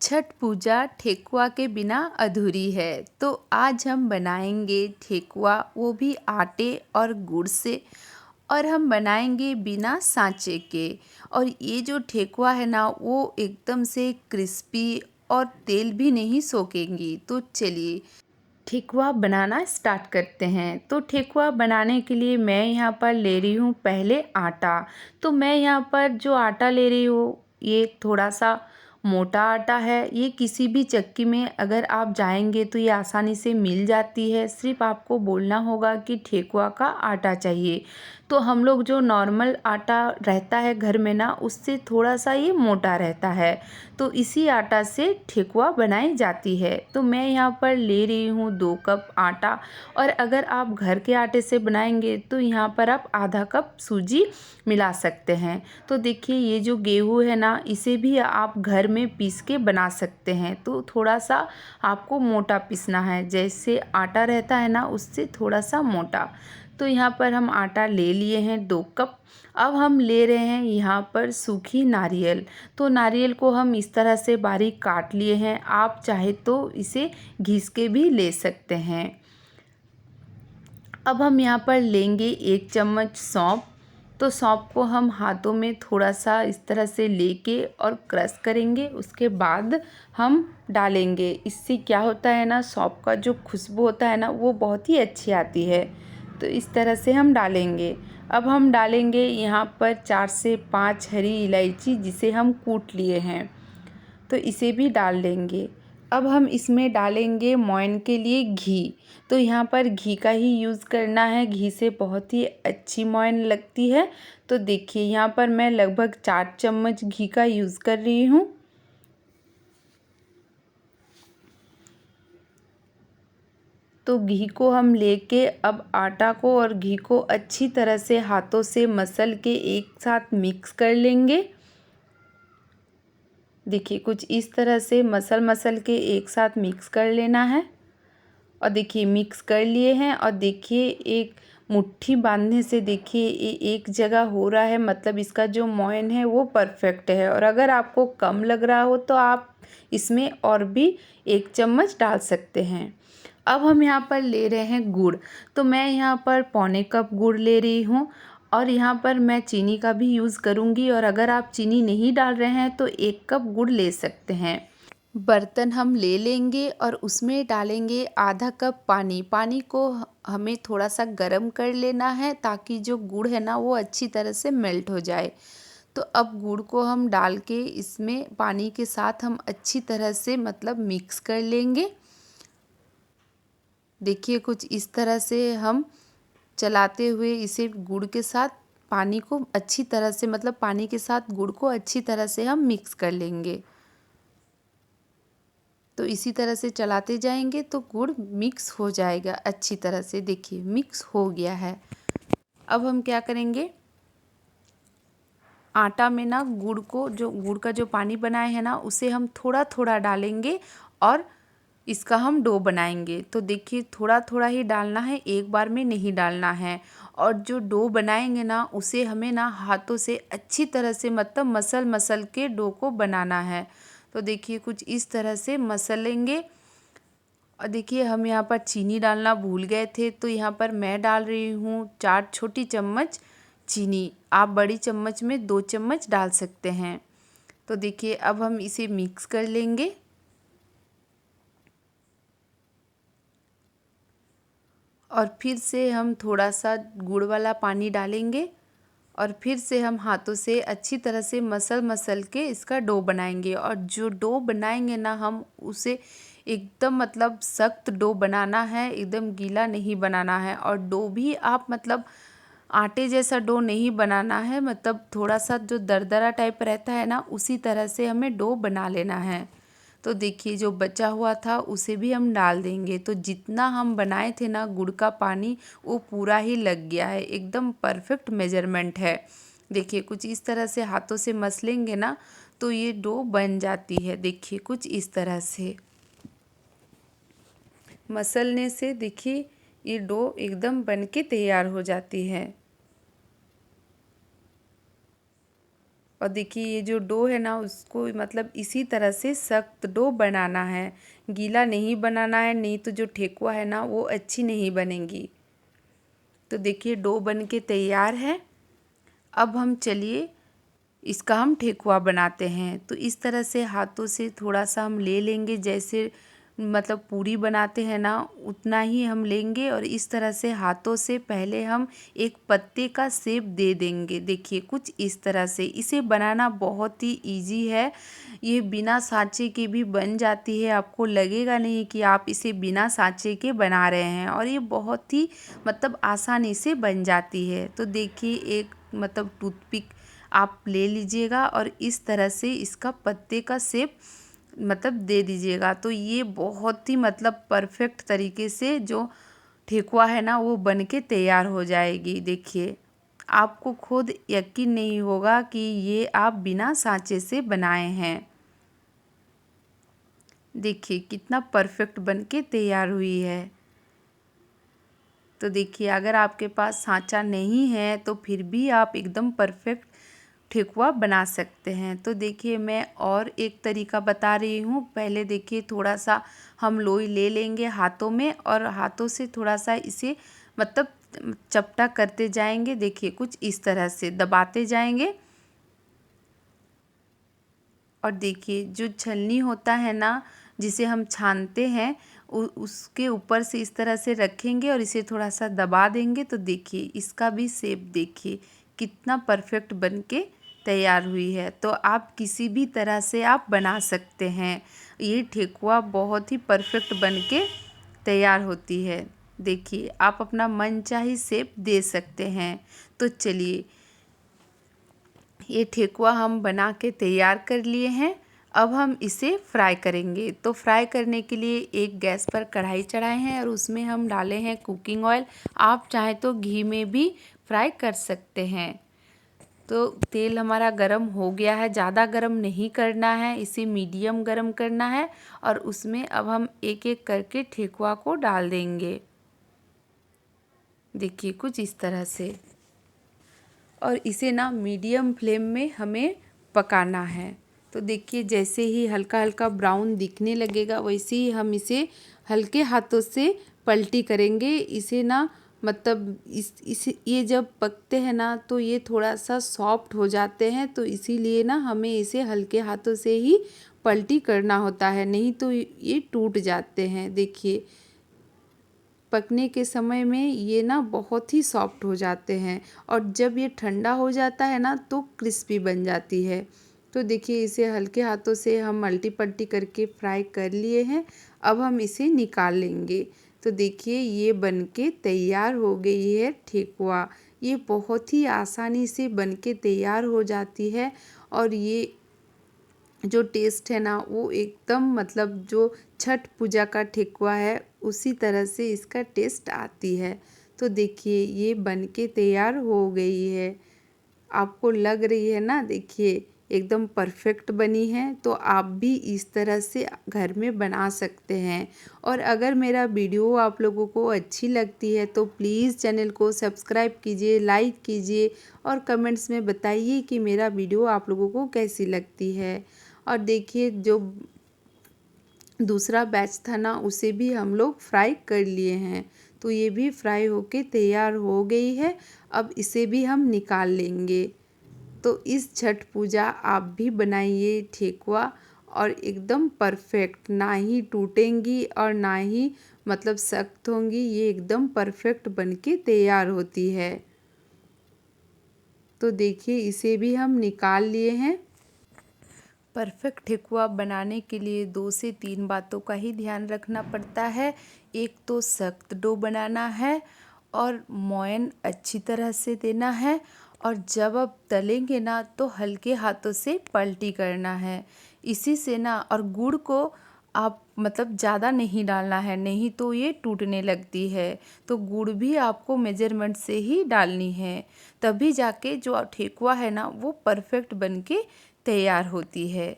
छठ पूजा ठेकुआ के बिना अधूरी है। तो आज हम बनाएंगे ठेकुआ, वो भी आटे और गुड़ से। और हम बनाएंगे बिना सांचे के। और ये जो ठेकुआ है ना, वो एकदम से क्रिस्पी और तेल भी नहीं सोखेंगी। तो चलिए ठेकुआ बनाना स्टार्ट करते हैं। तो ठेकुआ बनाने के लिए मैं यहाँ पर ले रही हूँ पहले आटा। तो मैं यहाँ पर जो आटा ले रही हूँ ये थोड़ा सा मोटा आटा है। ये किसी भी चक्की में अगर आप जाएंगे तो ये आसानी से मिल जाती है। सिर्फ आपको बोलना होगा कि ठेकुआ का आटा चाहिए। तो हम लोग जो नॉर्मल आटा रहता है घर में ना, उससे थोड़ा सा ये मोटा रहता है। तो इसी आटा से ठेकुआ बनाई जाती है। तो मैं यहाँ पर ले रही हूँ 2 कप आटा। और अगर आप घर के आटे से बनाएंगे तो यहाँ पर आप आधा कप सूजी मिला सकते हैं। तो देखिए ये जो गेहूँ है ना, इसे भी आप घर में पीस के बना सकते हैं। तो थोड़ा सा आपको मोटा पीसना है, जैसे आटा रहता है ना उससे थोड़ा सा मोटा। तो यहाँ पर हम आटा ले लिए हैं 2 कप। अब हम ले रहे हैं यहाँ पर सूखी नारियल। तो नारियल को हम इस तरह से बारीक काट लिए हैं। आप चाहे तो इसे घिस के भी ले सकते हैं। अब हम यहाँ पर लेंगे 1 चम्मच सौंफ। तो सौंफ को हम हाथों में थोड़ा सा इस तरह से लेके और क्रश करेंगे। उसके बाद हम डालेंगे। इससे क्या होता है ना, सौंफ का जो खुशबू होता है ना, वो बहुत ही अच्छी आती है। तो इस तरह से हम डालेंगे। अब हम डालेंगे यहाँ पर 4 से 5 हरी इलायची, जिसे हम कूट लिए हैं। तो इसे भी डाल देंगे। अब हम इसमें डालेंगे मोयन के लिए घी। तो यहाँ पर घी का ही यूज़ करना है, घी से बहुत ही अच्छी मोयन लगती है। तो देखिए यहाँ पर मैं लगभग 4 चम्मच घी का यूज़ कर रही हूँ। तो घी को हम लेके अब आटा को और घी को अच्छी तरह से हाथों से मसल के एक साथ मिक्स कर लेंगे। देखिए कुछ इस तरह से मसल के एक साथ मिक्स कर लेना है। और देखिए मिक्स कर लिए हैं। और देखिए एक मुट्ठी बांधने से देखिए ये एक जगह हो रहा है, मतलब इसका जो मोयन है वो परफेक्ट है। और अगर आपको कम लग रहा हो तो आप इसमें और भी 1 चम्मच डाल सकते हैं। अब हम यहाँ पर ले रहे हैं गुड़। तो मैं यहाँ पर पौने कप गुड़ ले रही हूँ। और यहाँ पर मैं चीनी का भी यूज़ करूँगी। और अगर आप चीनी नहीं डाल रहे हैं तो 1 कप गुड़ ले सकते हैं। बर्तन हम ले लेंगे और उसमें डालेंगे आधा कप पानी। पानी को हमें थोड़ा सा गर्म कर लेना है, ताकि जो गुड़ है ना वो अच्छी तरह से मेल्ट हो जाए। तो अब गुड़ को हम डाल के इसमें पानी के साथ हम अच्छी तरह से मतलब मिक्स कर लेंगे। देखिए कुछ इस तरह से हम चलाते हुए इसे गुड़ के साथ पानी को अच्छी तरह से, मतलब पानी के साथ गुड़ को अच्छी तरह से हम मिक्स कर लेंगे। तो इसी तरह से चलाते जाएंगे तो गुड़ मिक्स हो जाएगा अच्छी तरह से। देखिए मिक्स हो गया है। अब हम क्या करेंगे, आटा में ना गुड़ का जो पानी बनाए हैं ना, उसे हम थोड़ा थोड़ा डालेंगे और इसका हम डो बनाएंगे। तो देखिए थोड़ा थोड़ा ही डालना है, एक बार में नहीं डालना है। और जो डो बनाएंगे ना, उसे हमें ना हाथों से अच्छी तरह से मतलब मसल के डो को बनाना है। तो देखिए कुछ इस तरह से मसलेंगे। और देखिए हम यहाँ पर चीनी डालना भूल गए थे, तो यहाँ पर मैं डाल रही हूँ 4 छोटी चम्मच चीनी। आप बड़ी चम्मच में 2 चम्मच डाल सकते हैं। तो देखिए अब हम इसे मिक्स कर लेंगे। और फिर से हम थोड़ा सा गुड़ वाला पानी डालेंगे। और फिर से हम हाथों से अच्छी तरह से मसल के इसका डो बनाएंगे। और जो डो बनाएंगे ना, हम उसे एकदम मतलब सख्त डो बनाना है, एकदम गीला नहीं बनाना है। और डो भी आप मतलब आटे जैसा डो नहीं बनाना है, मतलब थोड़ा सा जो दरदरा टाइप रहता है ना, उसी तरह से हमें डो बना लेना है। तो देखिए जो बचा हुआ था उसे भी हम डाल देंगे। तो जितना हम बनाए थे ना गुड़ का पानी, वो पूरा ही लग गया है, एकदम परफेक्ट मेजरमेंट है। देखिए कुछ इस तरह से हाथों से मसलेंगे ना, तो ये डो बन जाती है। देखिए कुछ इस तरह से मसलने से देखिए ये डो एकदम बन के तैयार हो जाती है। और देखिए ये जो डो है ना उसको मतलब इसी तरह से सख्त डो बनाना है, गीला नहीं बनाना है, नहीं तो जो ठेकुआ है ना वो अच्छी नहीं बनेगी। तो देखिए डो बन के तैयार है। अब हम चलिए इसका हम ठेकुआ बनाते हैं। तो इस तरह से हाथों से थोड़ा सा हम ले लेंगे, जैसे मतलब पूरी बनाते हैं ना उतना ही हम लेंगे और इस तरह से हाथों से पहले हम एक पत्ते का शेप दे देंगे। देखिए कुछ इस तरह से। इसे बनाना बहुत ही इजी है, ये बिना सांचे के भी बन जाती है। आपको लगेगा नहीं कि आप इसे बिना सांचे के बना रहे हैं और ये बहुत ही मतलब आसानी से बन जाती है। तो देखिए एक मतलब टूथपिक आप ले लीजिएगा और इस तरह से इसका पत्ते का शेप मतलब दे दीजिएगा। तो ये बहुत ही मतलब परफेक्ट तरीके से जो ठेकुआ है ना वो बन के तैयार हो जाएगी। देखिए आपको खुद यकीन नहीं होगा कि ये आप बिना सांचे से बनाए हैं। देखिए कितना परफेक्ट बन के तैयार हुई है। तो देखिए अगर आपके पास सांचा नहीं है तो फिर भी आप एकदम परफेक्ट ठेकुआ बना सकते हैं। तो देखिए मैं और एक तरीका बता रही हूँ। पहले देखिए थोड़ा सा हम लोई ले लेंगे हाथों में और हाथों से थोड़ा सा इसे मतलब चपटा करते जाएंगे। देखिए कुछ इस तरह से दबाते जाएंगे और देखिए जो छलनी होता है ना जिसे हम छानते हैं उसके ऊपर से इस तरह से रखेंगे और इसे थोड़ा सा दबा देंगे। तो देखिए इसका भी शेप देखिए कितना परफेक्ट बन के तैयार हुई है। तो आप किसी भी तरह से आप बना सकते हैं। ये ठेकुआ बहुत ही परफेक्ट बन के तैयार होती है। देखिए आप अपना मनचाही शेप दे सकते हैं। तो चलिए ये ठेकुआ हम बना के तैयार कर लिए हैं। अब हम इसे फ्राई करेंगे। तो फ्राई करने के लिए एक गैस पर कढ़ाई चढ़ाए हैं और उसमें हम डाले हैं कुकिंग ऑयल। आप चाहें तो घी में भी फ्राई कर सकते हैं। तो तेल हमारा गरम हो गया है, ज़्यादा गरम नहीं करना है, इसे मीडियम गरम करना है और उसमें अब हम एक एक करके ठेकुआ को डाल देंगे। देखिए कुछ इस तरह से और इसे ना मीडियम फ्लेम में हमें पकाना है। तो देखिए जैसे ही हल्का हल्का ब्राउन दिखने लगेगा वैसे ही हम इसे हल्के हाथों से पलटी करेंगे। इसे ना मतलब इस ये जब पकते हैं ना तो ये थोड़ा सा सॉफ्ट हो जाते हैं, तो इसीलिए ना हमें इसे हल्के हाथों से ही पलटी करना होता है, नहीं तो ये टूट जाते हैं। देखिए पकने के समय में ये ना बहुत ही सॉफ्ट हो जाते हैं और जब ये ठंडा हो जाता है ना तो क्रिस्पी बन जाती है। तो देखिए इसे हल्के हाथों से हम मल्टी पल्टी करके फ्राई कर लिए हैं। अब हम इसे निकाल लेंगे। तो देखिए ये बन के तैयार हो गई है ठेकुआ। ये बहुत ही आसानी से बन के तैयार हो जाती है और ये जो टेस्ट है ना वो एकदम मतलब जो छठ पूजा का ठेकुआ है उसी तरह से इसका टेस्ट आती है। तो देखिए ये बन के तैयार हो गई है। आपको लग रही है ना, देखिए एकदम परफेक्ट बनी है। तो आप भी इस तरह से घर में बना सकते हैं। और अगर मेरा वीडियो आप लोगों को अच्छी लगती है तो प्लीज़ चैनल को सब्सक्राइब कीजिए, लाइक कीजिए और कमेंट्स में बताइए कि मेरा वीडियो आप लोगों को कैसी लगती है। और देखिए जो दूसरा बैच था ना उसे भी हम लोग फ्राई कर लिए हैं। तो ये भी फ्राई होके तैयार हो गई है। अब इसे भी हम निकाल लेंगे। तो इस छठ पूजा आप भी बनाइए ठेकुआ और एकदम परफेक्ट, ना ही टूटेंगी और ना ही मतलब सख्त होंगी, ये एकदम परफेक्ट बनके तैयार होती है। तो देखिए इसे भी हम निकाल लिए हैं। परफेक्ट ठेकुआ बनाने के लिए 2 से 3 बातों का ही ध्यान रखना पड़ता है। एक तो सख्त डो बनाना है और मोयन अच्छी तरह से देना है और जब आप तलेंगे ना तो हल्के हाथों से पलटी करना है। इसी से ना और गुड़ को आप मतलब ज़्यादा नहीं डालना है, नहीं तो ये टूटने लगती है। तो गुड़ भी आपको मेजरमेंट से ही डालनी है, तभी जाके जो ठेकुआ है ना वो परफेक्ट बन के तैयार होती है।